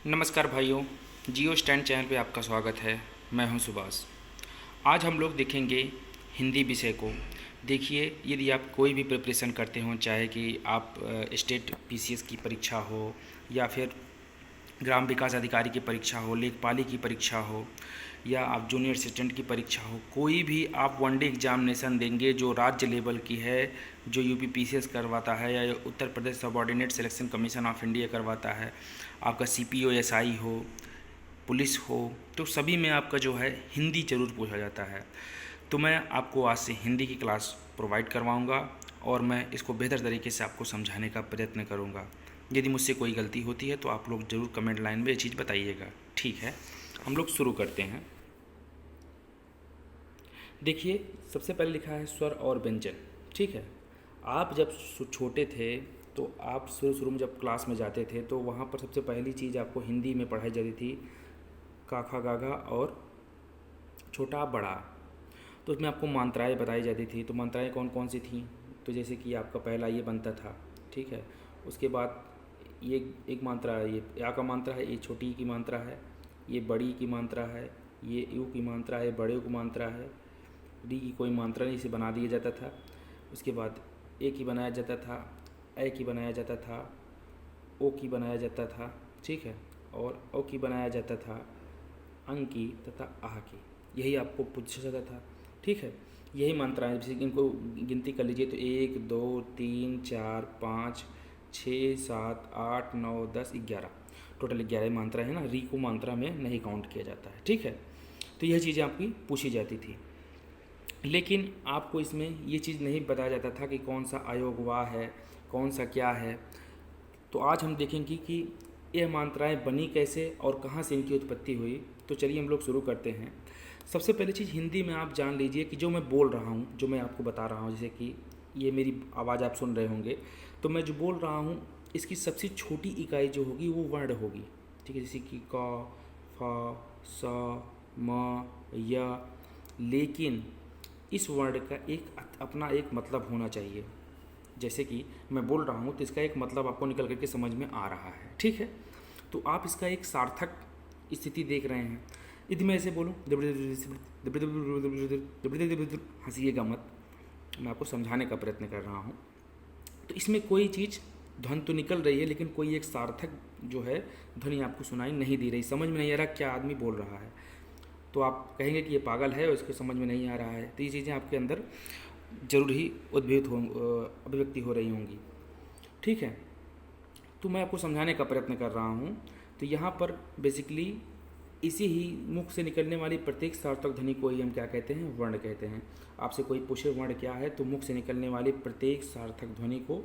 नमस्कार भाइयों, जियो stand channel पे आपका स्वागत है। मैं हूं सुभाष। आज हम लोग देखेंगे हिंदी विषय को। देखिए, यदि आप कोई भी प्रिपरेशन करते हो, चाहे कि आप स्टेट पीसीएस की परीक्षा हो या फिर ग्राम विकास अधिकारी की परीक्षा हो, लेखपाली की परीक्षा हो या आप जूनियर असिस्टेंट की परीक्षा हो, कोई भी आप वनडे एग्जामिनेशन देंगे जो राज्य लेवल की है, जो यूपी पीसीएस करवाता है या Uttar Pradesh subordinate selection commission of India करवाता है, आपका सीपीओ एसआई हो, पुलिस हो, तो सभी में आपका जो है हिंदी ज़रूर पूछा जाता है। तो मैं आपको आज से हिंदी की क्लास प्रोवाइड करवाऊँगा और मैं इसको बेहतर तरीके से आपको समझाने का प्रयत्न करूँगा। यदि मुझसे कोई गलती होती है तो आप लोग ज़रूर कमेंट लाइन में ये चीज़ बताइएगा। ठीक है, हम लोग शुरू करते हैं। देखिए, सबसे पहले लिखा है स्वर और व्यंजन। ठीक है, आप जब छोटे थे तो आप शुरू शुरू में जब क्लास में जाते थे तो वहाँ पर सबसे पहली चीज़ आपको हिंदी में पढ़ाई जाती थी का खा गा घा और छोटा बड़ा। तो उसमें आपको मात्राएं बताई जाती थी। तो मात्राएं कौन कौन सी थी? तो जैसे कि आपका पहला ये बनता था, ठीक है। उसके बाद ये एक मात्रा है, ये या का मात्रा है, ये छोटी की मात्रा है, ये बड़ी की मात्रा है, ये यू की मात्रा है, बड़े की मात्रा है, डी की कोई मात्रा नहीं, इसे बना दिया जाता था। उसके बाद ए की बनाया जाता था, ए की बनाया जाता था, ओ की बनाया जाता था, ठीक है, और ओ की बनाया जाता था अंग की तथा आह की। यही आपको पूछा जाता था, ठीक है। यही मात्राएं, जैसे कि इनको गिनती कर लीजिए तो 1 2 3 4 5 6 7 8 9 10 11, टोटल 11 मात्रा है ना। री को मात्रा में नहीं काउंट किया जाता है, ठीक है। तो यह चीज़ें आपकी पूछी जाती थी, लेकिन आपको इसमें ये चीज़ नहीं बताया जाता था कि कौन सा आयोग वाह है, कौन सा क्या है। तो आज हम देखेंगे कि यह मात्राएं बनी कैसे और कहाँ से इनकी उत्पत्ति हुई। तो चलिए हम लोग शुरू करते हैं। सबसे पहली चीज़, हिंदी में आप जान लीजिए कि जो मैं बोल रहा हूँ, जो मैं आपको बता रहा हूँ, जैसे कि ये मेरी आवाज़ आप सुन रहे होंगे, तो मैं जो बोल रहा हूँ इसकी सबसे छोटी इकाई जो होगी वो वर्ण होगी, ठीक है। जैसे कि क, फ, स, म, य। लेकिन इस वर्ण का अपना एक मतलब होना चाहिए। जैसे कि मैं बोल रहा हूँ तो इसका एक मतलब आपको निकल करके समझ में आ रहा है, ठीक है। तो आप इसका एक सार्थक स्थिति देख रहे हैं। यदि मैं ऐसे बोलूँ, हंसीएगा मत, मैं आपको समझाने का प्रयत्न कर रहा हूँ। तो इसमें कोई चीज़ ध्वनि तो निकल रही है, लेकिन कोई एक सार्थक जो है ध्वनि आपको सुनाई नहीं दे रही, समझ में नहीं आ रहा क्या आदमी बोल रहा है। तो आप कहेंगे कि ये पागल है और इसको समझ में नहीं आ रहा है। तो ये चीज़ें आपके अंदर जरूर ही अभिव्यक्ति हो रही होंगी, ठीक है। तो मैं आपको समझाने का प्रयत्न कर रहा हूँ। तो यहाँ पर बेसिकली इसी ही मुख से निकलने वाली प्रत्येक सार्थक ध्वनि को ही हम क्या कहते हैं? वर्ण कहते हैं। आपसे कोई पूछे वर्ण क्या है, तो मुख से निकलने वाली प्रत्येक सार्थक ध्वनि को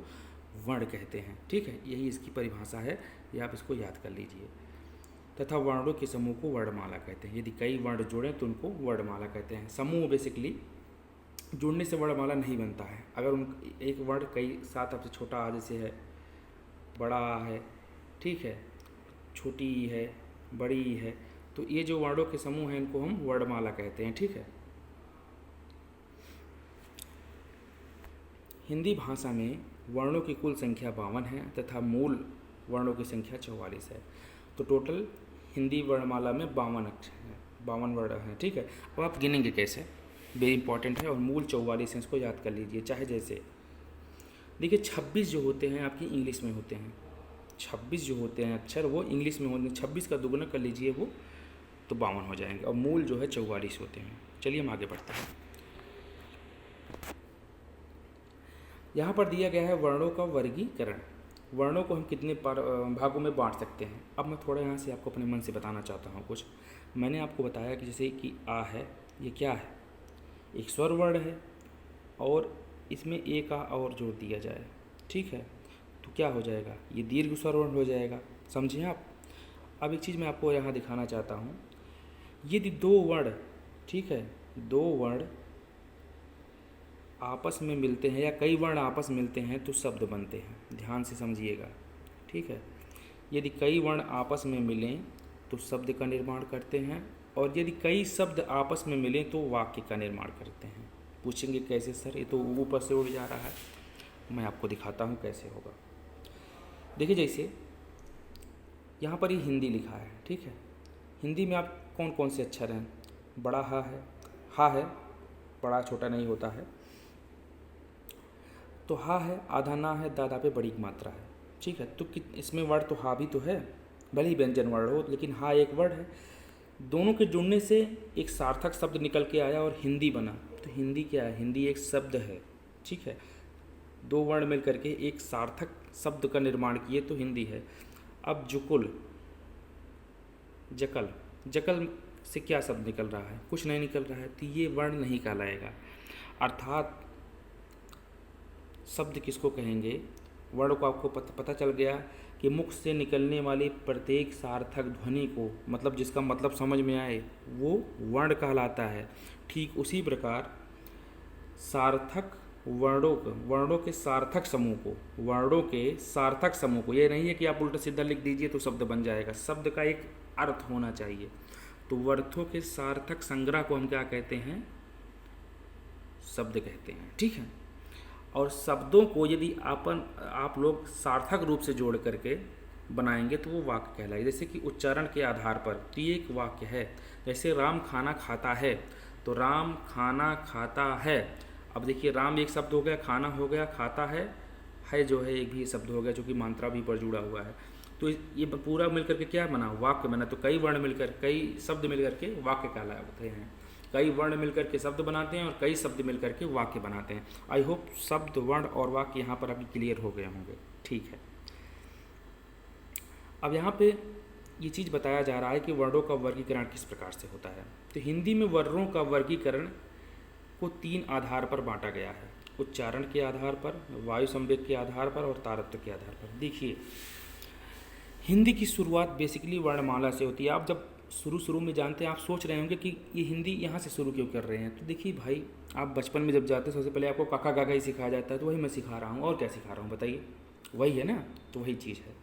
वर्ण कहते हैं, ठीक है। यही इसकी परिभाषा है, ये आप इसको याद कर लीजिए। तथा वर्णों के समूह को वर्णमाला कहते हैं। यदि कई वर्ण जोड़ें तो उनको वर्णमाला कहते हैं। समूह बेसिकली जोड़ने से वर्णमाला नहीं बनता है। अगर उन एक वर्ण कई साथ आपसे छोटा आ, जैसे है बड़ा है, ठीक है, छोटी है, बड़ी है, तो ये जो वर्णों के समूह हैं इनको हम वर्णमाला कहते हैं, ठीक है। हिंदी भाषा में वर्णों की कुल संख्या 52 है तथा मूल वर्णों की संख्या 44 है। तो टोटल हिंदी वर्णमाला में 52 अक्षर है, 52 वर्ण हैं, ठीक है। अब आप गिनेंगे कैसे, वेरी इंपॉर्टेंट है। और मूल 44 है, इसको याद कर लीजिए। चाहे जैसे देखिए, 26 जो होते हैं आपकी इंग्लिश में होते हैं। 26 जो होते हैं अक्षर वो इंग्लिश में होते हैं। 26 का दुगुना कर लीजिए, वो तो 52 हो जाएंगे। और मूल जो है 44 होते हैं। चलिए हम आगे बढ़ते हैं। यहाँ पर दिया गया है वर्णों का वर्गीकरण। वर्णों को हम कितने भागों में बांट सकते हैं। अब मैं थोड़ा यहाँ से आपको अपने मन से बताना चाहता हूँ कुछ। मैंने आपको बताया कि जैसे कि आ है, ये क्या है? एक स्वर वर्ण है और इसमें एक आ और जोड़ दिया जाए, ठीक है, तो क्या हो जाएगा? ये दीर्घ स्वर वर्ण हो जाएगा। समझे आप? अब एक चीज़ मैं आपको यहाँ दिखाना चाहता हूँ। यदि दो वर्ण, ठीक है, दो वर्ण आपस में मिलते हैं या कई वर्ण आपस में मिलते हैं तो शब्द बनते हैं। ध्यान से समझिएगा, ठीक है। यदि कई वर्ण आपस में मिलें तो शब्द का निर्माण करते हैं, और यदि कई शब्द आपस में मिलें तो वाक्य का निर्माण करते हैं। पूछेंगे कैसे सर, ये तो ऊपर से उड़ जा रहा है। मैं आपको दिखाता हूँ कैसे होगा। देखिए, जैसे यहाँ पर ये हिंदी लिखा है, ठीक है। हिंदी में आप कौन कौन से अक्षर हैं? बड़ा हा है, बड़ा छोटा नहीं होता है। तो हा है, आधा ना है, दादा पे बड़ी मात्रा है, ठीक है। तो इसमें वर्ड तो हा भी तो है, भले ही व्यंजन वर्ड हो, लेकिन हा एक वर्ड है। दोनों के जुड़ने से एक सार्थक शब्द निकल के आया और हिंदी बना। तो हिंदी क्या है? हिंदी एक शब्द है, ठीक है। दो वर्ण मिल करके एक सार्थक शब्द का निर्माण किए तो हिंदी है। अब जुकुल, जकल, जकल से क्या शब्द निकल रहा है? कुछ नहीं निकल रहा है, तो ये वर्ण नहीं कहलाएगा। अर्थात शब्द किसको कहेंगे? वर्ण को आपको पता चल गया कि मुख से निकलने वाली प्रत्येक सार्थक ध्वनि को, मतलब जिसका मतलब समझ में आए, वो वर्ण कहलाता है। ठीक उसी प्रकार सार्थक वर्णों के सार्थक समूह को, वर्णों के सार्थक समूह को, ये नहीं है कि आप उल्टा सीधा लिख दीजिए तो शब्द बन जाएगा, शब्द का एक अर्थ होना चाहिए। तो वर्थों के सार्थक संग्रह को हम क्या कहते हैं? शब्द कहते हैं, ठीक है। और शब्दों को यदि आप लोग सार्थक रूप से जोड़ करके बनाएंगे तो वो वाक्य कहलाएगा। जैसे कि उच्चारण के आधार पर तो ये एक वाक्य है। जैसे राम खाना खाता है, तो राम खाना खाता है। अब देखिए, राम एक शब्द हो गया, खाना हो गया, खाता है जो है एक भी शब्द हो गया, जो कि मात्रा भी पर जुड़ा हुआ है। तो ये पूरा मिलकर के क्या बना? वाक्य बना। तो कई वर्ण मिलकर, कई शब्द मिलकर के वाक्य कहलाते हैं। कई वर्ण मिलकर के शब्द बनाते हैं और कई शब्द मिलकर के वाक्य बनाते हैं। आई होप शब्द, वर्ण और वाक्य यहाँ पर अभी क्लियर हो गए होंगे, ठीक है। अब यहाँ पे ये चीज़ बताया जा रहा है कि वर्णों का वर्गीकरण किस प्रकार से होता है। तो हिंदी में वर्णों का वर्गीकरण को 3 आधार पर बांटा गया है। उच्चारण के आधार पर, वायु संवेग के आधार पर और तारत्व के आधार पर। देखिए, हिंदी की शुरुआत बेसिकली वर्णमाला से होती है। आप जब शुरू में जानते हैं, आप सोच रहे होंगे कि ये हिंदी यहाँ से शुरू क्यों कर रहे हैं। तो देखिए भाई, आप बचपन में जब जाते हैं सबसे पहले आपको काका काका ही सिखाया जाता है, तो वही मैं सिखा रहा हूँ। और क्या सिखा रहा हूँ बताइए? वही है ना, तो वही चीज़ है।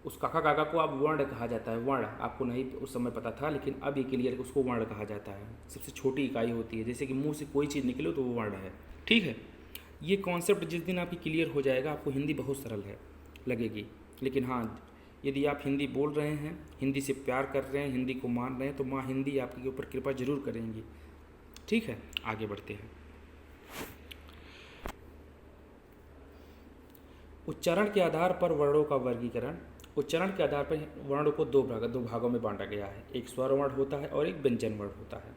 उस काका काका को आप वर्ण कहा जाता है। वर्ण आपको नहीं उस समय पता था, लेकिन अब ये क्लियर उसको वर्ण कहा जाता है। सबसे छोटी इकाई होती है, जैसे कि मुंह से कोई चीज़ निकले तो वो वर्ण है, ठीक है। ये कॉन्सेप्ट जिस दिन आपकी क्लियर हो जाएगा, आपको हिंदी बहुत सरल है लगेगी। लेकिन हाँ, यदि आप हिंदी बोल रहे हैं, हिंदी से प्यार कर रहे हैं, हिंदी को मान रहे हैं, तो माँ हिंदी आपके ऊपर कृपा जरूर करेंगी, ठीक है। आगे बढ़ते हैं। उच्चारण के आधार पर वर्णों का वर्गीकरण। उच्चारण के आधार पर वर्णों को दो भागों में बांटा गया है। एक स्वर वर्ण होता है और एक व्यंजन वर्ण होता है।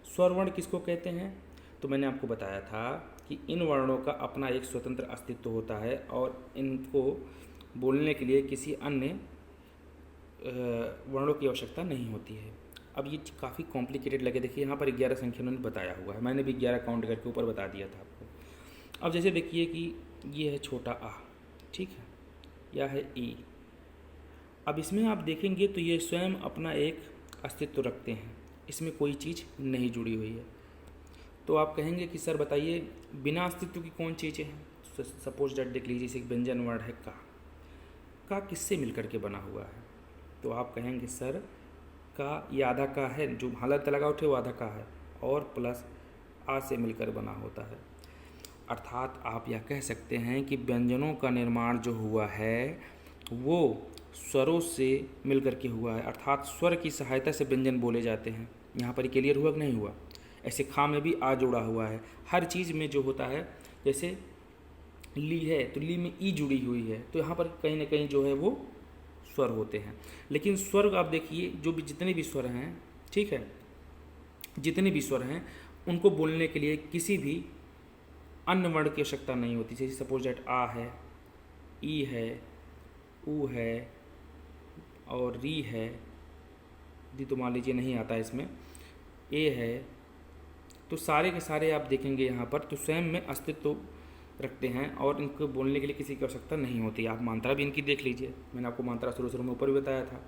स्वर वर्ण किसको कहते हैं? तो मैंने आपको बताया था कि इन वर्णों का अपना एक स्वतंत्र अस्तित्व होता है और इनको बोलने के लिए किसी अन्य वर्णों की आवश्यकता नहीं होती है। अब ये काफ़ी कॉम्प्लिकेटेड लगे। देखिए, यहाँ पर 11 संख्या उन्होंने बताया हुआ है, मैंने भी 11 काउंट करके ऊपर बता दिया था आपको। अब जैसे देखिए कि ये है छोटा आ, ठीक है, या है ई। अब इसमें आप देखेंगे तो ये स्वयं अपना एक अस्तित्व रखते हैं, इसमें कोई चीज़ नहीं जुड़ी हुई है। तो आप कहेंगे कि सर बताइए, बिना अस्तित्व की कौन चीज़ें हैं? सपोज डेट देख लीजिए, एक व्यंजन वर्ड है का किससे मिलकर के बना हुआ है? तो आप कहेंगे सर का ये आधा का है, जो हालत लगा उठे वो आधा का है, और प्लस आ से मिलकर बना होता है। अर्थात आप यह कह सकते हैं कि व्यंजनों का निर्माण जो हुआ है वो स्वरों से मिलकर के हुआ है। अर्थात स्वर की सहायता से व्यंजन बोले जाते हैं। यहाँ पर क्लियर हुआ कि नहीं हुआ? ऐसे खा में भी आ जुड़ा हुआ है। हर चीज़ में जो होता है, जैसे ली है तो ली में ई जुड़ी हुई है, तो यहाँ पर कहीं ना कहीं जो है वो स्वर होते हैं। लेकिन स्वर आप देखिए, जो भी जितने भी स्वर हैं, ठीक है, जितने भी स्वर हैं उनको बोलने के लिए किसी भी अन्य वर्ण की आवश्यकता नहीं होती। जैसे सपोज दैट आ है, ई है, ऊ है और री है। दी तो मान लीजिए नहीं आता इसमें, ए है। तो सारे के सारे आप देखेंगे यहाँ पर तो स्वयं में अस्तित्व रखते हैं और इनको बोलने के लिए किसी की आवश्यकता नहीं होती। आप मात्रा भी इनकी देख लीजिए, मैंने आपको मात्रा शुरू में ऊपर भी बताया था।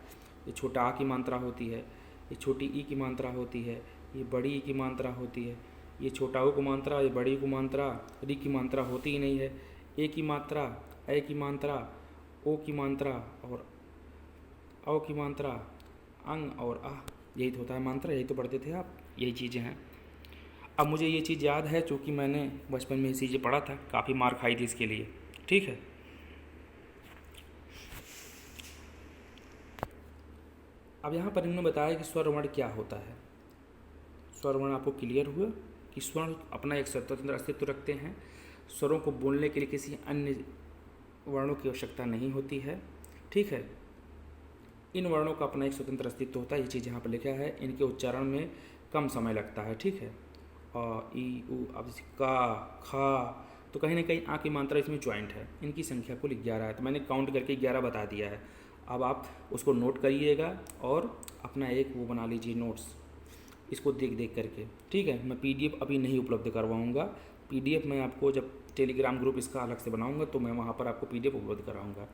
ये छोटा आ की मात्रा होती है, ये छोटी ई की मात्रा होती है, ये बड़ी ई की मात्रा होती है, ये छोटा ओ की मात्रा, ये बड़ी को मात्रा, री की मात्रा होती ही नहीं है। ए की मात्रा, ए की मात्रा, ओ की मात्रा और औ की मात्रा, अंग और आ, यही तो होता है मात्रा। यही तो पढ़ते थे आप, यही चीज़ें हैं। अब मुझे ये चीज़ याद है क्योंकि मैंने बचपन में ये चीज़ें पढ़ा था, काफ़ी मार खाई थी इसके लिए, ठीक है। अब यहाँ पर इन्होंने बताया कि स्वर वर्ण क्या होता है। स्वर वर्ण आपको क्लियर हुआ कि स्वर अपना एक स्वतंत्र अस्तित्व रखते हैं। स्वरों को बोलने के लिए किसी अन्य वर्णों की आवश्यकता नहीं होती है, ठीक है। इन वर्णों का अपना एक स्वतंत्र अस्तित्व होता है, ये चीज़ यहाँ पर लिखा है। इनके उच्चारण में कम समय लगता है, ठीक है। अ, ई, उ, अब जैसे का, खा, तो कहीं ना कहीं आ की मात्रा इसमें ज्वाइंट है। इनकी संख्या कुल 11 है, तो मैंने काउंट करके 11 बता दिया है। अब आप उसको नोट करिएगा और अपना एक वो बना लीजिए नोट्स, इसको देख देख करके, ठीक है। मैं पीडीएफ अभी नहीं उपलब्ध करवाऊँगा, पीडीएफ मैं आपको जब टेलीग्राम ग्रुप इसका अलग से बनाऊँगा तो मैं वहाँ पर आपको पीडीएफ उपलब्ध कराऊँगा।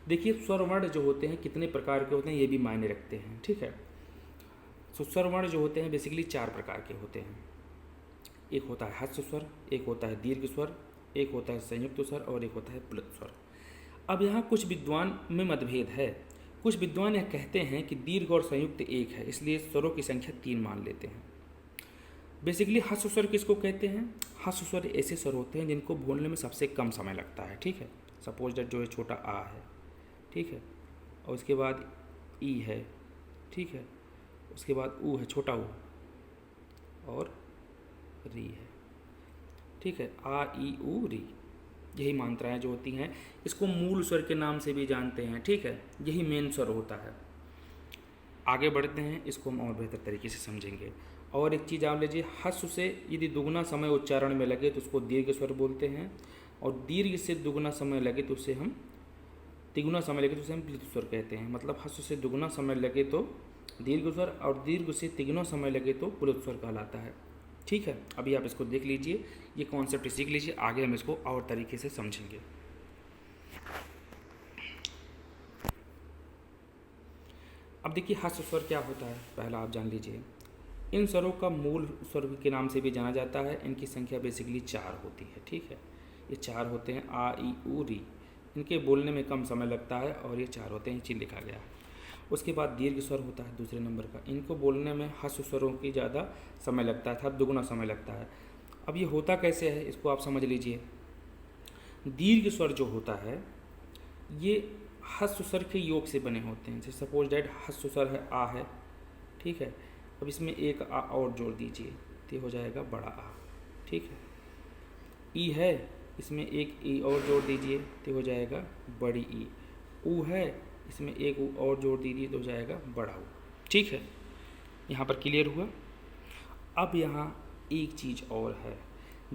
देखिए स्वर वर्ण जो होते हैं कितने प्रकार के होते हैं ये भी मायने रखते हैं, ठीक है। तो स्वर वर्ण जो होते हैं बेसिकली 4 प्रकार के होते हैं। एक होता है ह्रस्व स्वर, एक होता है दीर्घ स्वर, एक होता है संयुक्त स्वर और एक होता है प्लुत स्वर। अब यहाँ कुछ विद्वान में मतभेद है। कुछ विद्वान यह कहते हैं कि दीर्घ और संयुक्त एक है, इसलिए स्वरों की संख्या 3 मान लेते हैं। बेसिकली ह्रस्व स्वर किसको कहते हैं? ह्रस्व स्वर ऐसे स्वर होते हैं जिनको बोलने में सबसे कम समय लगता है, ठीक है। सपोज दैट जो है छोटा आ है, ठीक है, और उसके बाद ई है, ठीक है, उसके बाद ऊ है, छोटा ऊ, और री है, ठीक है। आ, ई, ऊ, री, यही मात्राएं जो होती हैं। इसको मूल स्वर के नाम से भी जानते हैं, ठीक है। यही मेन स्वर होता है। आगे बढ़ते हैं, इसको हम और बेहतर तरीके से समझेंगे। और एक चीज़ आप लीजिए, ह्रस्व से यदि दुगना समय उच्चारण में लगे तो उसको दीर्घ स्वर बोलते हैं, और दीर्घ से दुगना समय लगे तो उसे हम तिगुना समय लगे तो उसे हम प्लुत स्वर कहते हैं। मतलब ह्रस्व से दुगना समय लगे तो दीर्घ स्वर और दीर्घ से तिगुना समय लगे तो प्लुत स्वर कहलाता है, ठीक है। अभी आप इसको देख लीजिए, ये कॉन्सेप्ट सीख लीजिए, आगे हम इसको और तरीके से समझेंगे। अब देखिए ह्रस्व स्वर क्या होता है, पहला आप जान लीजिए। इन स्वरों का मूल स्वर के नाम से भी जाना जाता है। इनकी संख्या बेसिकली 4 होती है, ठीक है। ये 4 होते हैं, आ, ई, ऊ, री। इनके बोलने में कम समय लगता है और ये 4 होते हैं, चीज लिखा गया है। उसके बाद दीर्घ स्वर होता है दूसरे नंबर का। इनको बोलने में ह्रस्व स्वरों की ज़्यादा समय लगता है, दुगुना समय लगता है। अब ये होता कैसे है इसको आप समझ लीजिए। दीर्घ स्वर जो होता है ये ह्रस्व स्वर के योग से बने होते हैं। जैसे सपोज डैट ह्रस्व स्वर है, आ है, ठीक है। अब इसमें एक आ और जोड़ दीजिए तो हो जाएगा बड़ा आ, ठीक है। ई है, इसमें एक ई और जोड़ दीजिए तो हो जाएगा बड़ी ई। ऊ है, इसमें एक ऊ और जोड़ दीजिए तो हो जाएगा बड़ा ऊ, ठीक है। यहाँ पर क्लियर हुआ। अब यहाँ एक चीज़ और है,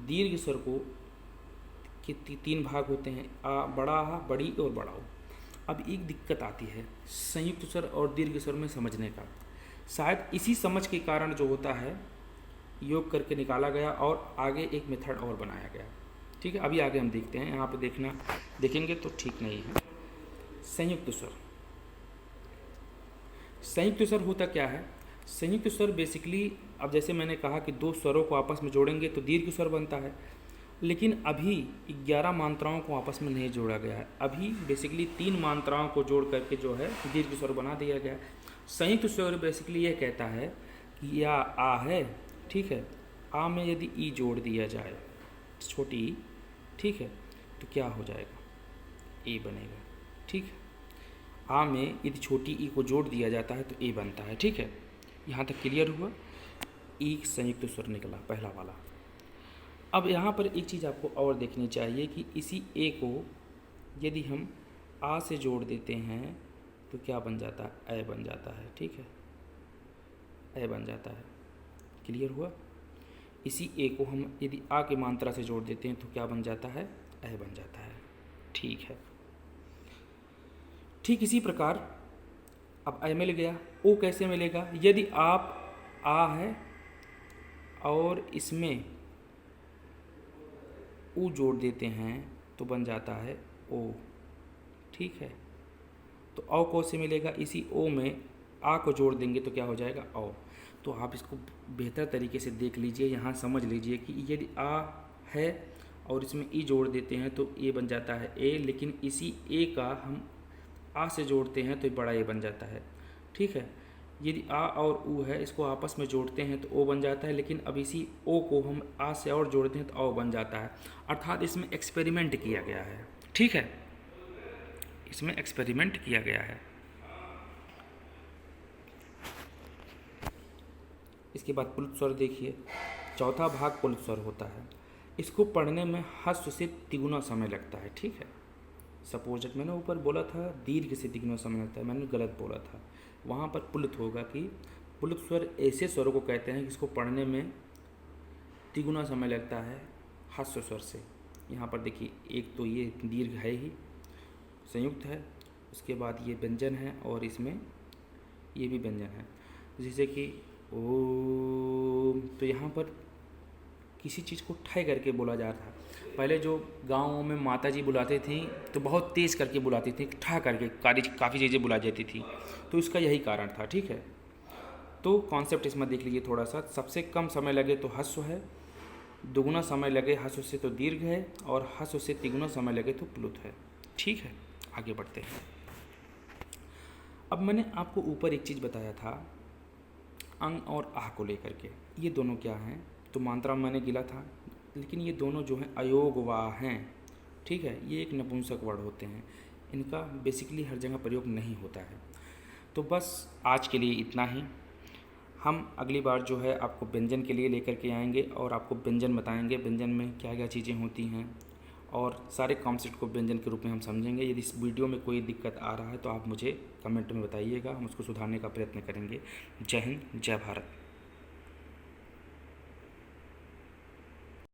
दीर्घ स्वर को के 3 भाग होते हैं, आ, बड़ा आ, बड़ी और बड़ा ऊ। अब एक दिक्कत आती है संयुक्त स्वर और दीर्घ स्वर में समझने का। शायद इसी समझ के कारण जो होता है योग करके निकाला गया और आगे एक मेथड और बनाया गया, ठीक है। अभी आगे हम देखते हैं, यहाँ पे देखेंगे तो ठीक नहीं है। संयुक्त स्वर, संयुक्त स्वर होता क्या है? संयुक्त स्वर बेसिकली, अब जैसे मैंने कहा कि 2 स्वरों को आपस में जोड़ेंगे तो दीर्घ स्वर बनता है, लेकिन अभी 11 मात्राओं को आपस में नहीं जोड़ा गया है। अभी बेसिकली 3 मात्राओं को जोड़ करके जो है दीर्घ स्वर बना दिया गया है। संयुक्त स्वर बेसिकली यह कहता है कि या आ है, ठीक है, आ में यदि ई जोड़ दिया जाए, छोटी ई, ठीक है, तो क्या हो जाएगा? ए बनेगा, ठीक है। आ में यदि छोटी ई को जोड़ दिया जाता है तो ए बनता है, ठीक है। यहाँ तक क्लियर हुआ। ई संयुक्त स्वर निकला पहला वाला। अब यहाँ पर एक चीज़ आपको और देखनी चाहिए कि इसी ए को यदि हम आ से जोड़ देते हैं तो क्या बन जाता है? ए बन जाता है, ठीक है, ए बन जाता है। क्लियर हुआ। इसी ए को हम यदि आ की मात्रा से जोड़ देते हैं तो क्या बन जाता है? ए बन जाता है, ठीक है। ठीक इसी प्रकार अब ए मिल गया, ओ कैसे मिलेगा? यदि आप आ है और इसमें ऊ जोड़ देते हैं तो बन जाता है ओ, ठीक है। तो औ को से मिलेगा, इसी ओ में आ को जोड़ देंगे तो क्या हो जाएगा? औ। तो आप इसको बेहतर तरीके से देख लीजिए, यहाँ समझ लीजिए कि यदि आ है और इसमें ई जोड़ देते हैं तो ए बन जाता है ए, लेकिन इसी ए का हम आ से जोड़ते हैं तो बड़ा ए बन जाता है, ठीक है। यदि आ और ऊ है, इसको आपस में जोड़ते हैं तो ओ बन जाता है, लेकिन अब इसी ओ को हम आ से और जोड़ते हैं तो औ बन जाता है। अर्थात इसमें एक्सपेरिमेंट किया गया है, ठीक है, इसमें एक्सपेरिमेंट किया गया है। इसके बाद प्लुत स्वर देखिए, चौथा भाग प्लुत स्वर होता है। इसको पढ़ने में ह्रस्व से तिगुना समय लगता है, ठीक है। सपोज मैंने ऊपर बोला था दीर्घ से तिगुना समय लगता है, मैंने गलत बोला था। वहाँ पर प्लुत होगा कि प्लुत स्वर ऐसे स्वरों को कहते हैं जिसको पढ़ने में तिगुना समय लगता है ह्रस्व स्वर से। यहाँ पर देखिए, एक तो ये दीर्घ है ही, संयुक्त है, उसके बाद ये व्यंजन है और इसमें ये भी व्यंजन है, जैसे कि ओम। तो यहाँ पर किसी चीज़ को ठय करके बोला जा रहा है। पहले जो गाँवों में माता जी बुलाते थी तो बहुत तेज़ करके बुलाती थी, ठा करके काफ़ी चीज़ें बुला जाती थी, तो इसका यही कारण था, ठीक है। तो कॉन्सेप्ट इसमें देख लीजिए थोड़ा सा। सबसे कम समय लगे तो ह्रस्व है, दुगुना समय लगे ह्रस्व से तो दीर्घ है, और ह्रस्व से तिगुना समय लगे तो प्लुत है, ठीक है। आगे बढ़ते हैं। अब मैंने आपको ऊपर एक चीज़ बताया था अंग और आह को लेकर के, ये दोनों क्या हैं, तो मात्रा मैंने गिला था, लेकिन ये दोनों जो हैं अयोगवाह हैं, ठीक है। ये एक नपुंसक वर्ड होते हैं, इनका बेसिकली हर जगह प्रयोग नहीं होता है। तो बस आज के लिए इतना ही। हम अगली बार जो है आपको व्यंजन के लिए लेकर के आएंगे और आपको व्यंजन बताएंगे, व्यंजन में क्या क्या चीज़ें होती हैं, और सारे कॉन्सेप्ट को व्यंजन के रूप में हम समझेंगे। यदि इस वीडियो में कोई दिक्कत आ रहा है तो आप मुझे कमेंट में बताइएगा, हम उसको सुधारने का प्रयत्न करेंगे। जय हिंद, जय भारत।